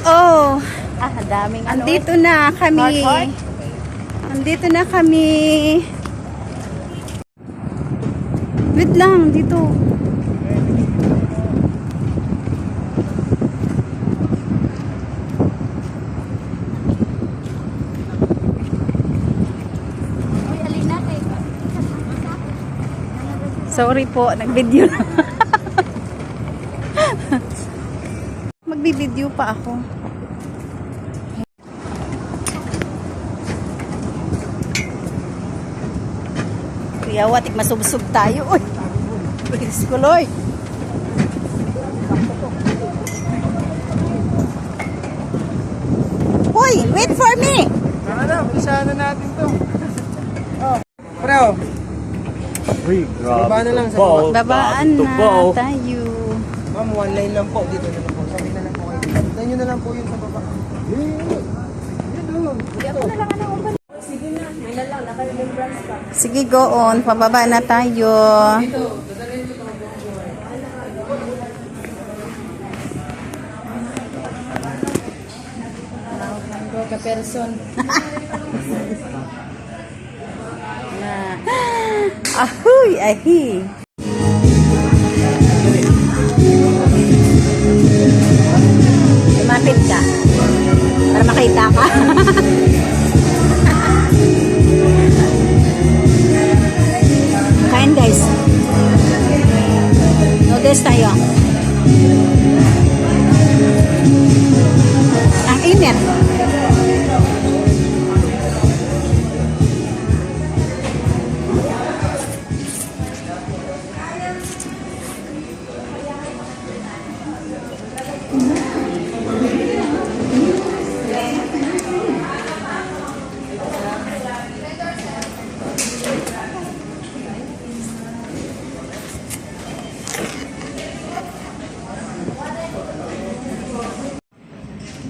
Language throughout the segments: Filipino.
Oh, Daming andito na kami. Heart. Andito na kami. Wait lang, dito. Uy, alin natin. Sorry po, nag-video lang. Magbi-video pa ako. Kuya, watik masubsub tayo. Uy! Bilis ko, Loy. Uy, wait for me! Ano, umpisa na natin to. Oh. Pre, oh. Uy, grabe. Baba na lang sa baba. baba. Babaan Ito na ba, oh. tayo. Ma'am, one line lang po. Dito na lang po. Sabi na lang po kayo. Dito nyo na lang po yun sa baba. Sige, go on. Pababa na tayo. Ka-person. Na. Ahoy, ahi. Lumapit ka. Para makita ka. Kain, guys. Noodles tayo. Ang init.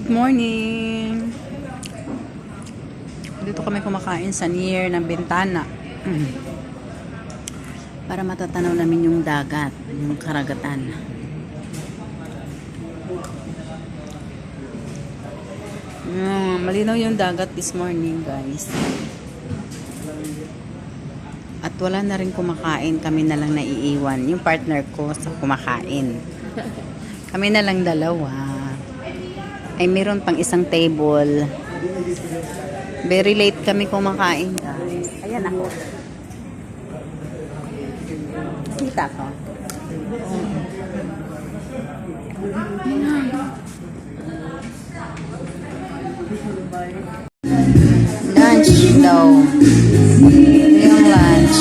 Good morning. Dito kami kumakain sa near ng bintana. Para matatanaw namin yung dagat, yung karagatan. Malinaw yung dagat this morning, guys. At wala na rin kumakain, kami na lang naiiwan. Yung partner ko sa kumakain. Kami na lang dalawa. Ay meron pang isang table. Very late kami kumakain, guys. Ayan ako. Kita ko. Lunch daw. Ito yung lunch.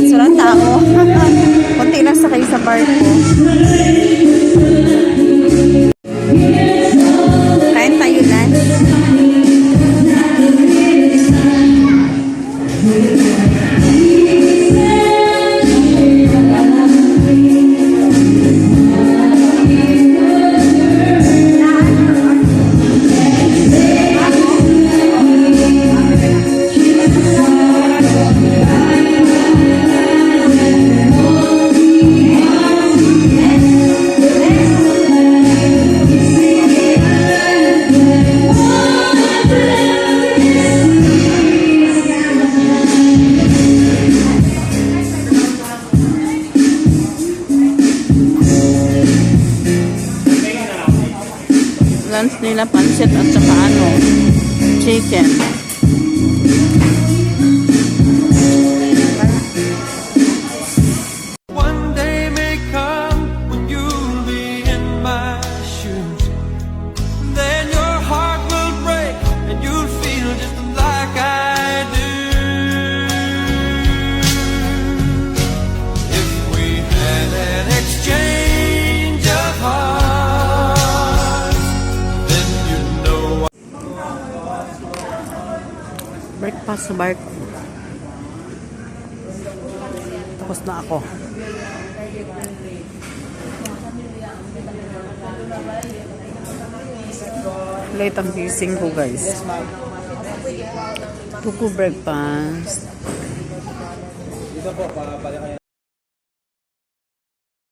Surat tao. Kunti lang sa kayo sa bar ko. Kain tayo lunch. Lunch nila pancit at saka ano, chicken. One day may come when you'll be in my shoes. Then your heart will break and you'll feel just like I do. If we had an exchange of hearts, then you'd know. Breakfast sa bar ko. Tapos na ako. Late ang gising ko, guys. Tuko breakfast. Ito po, pabalik kayo.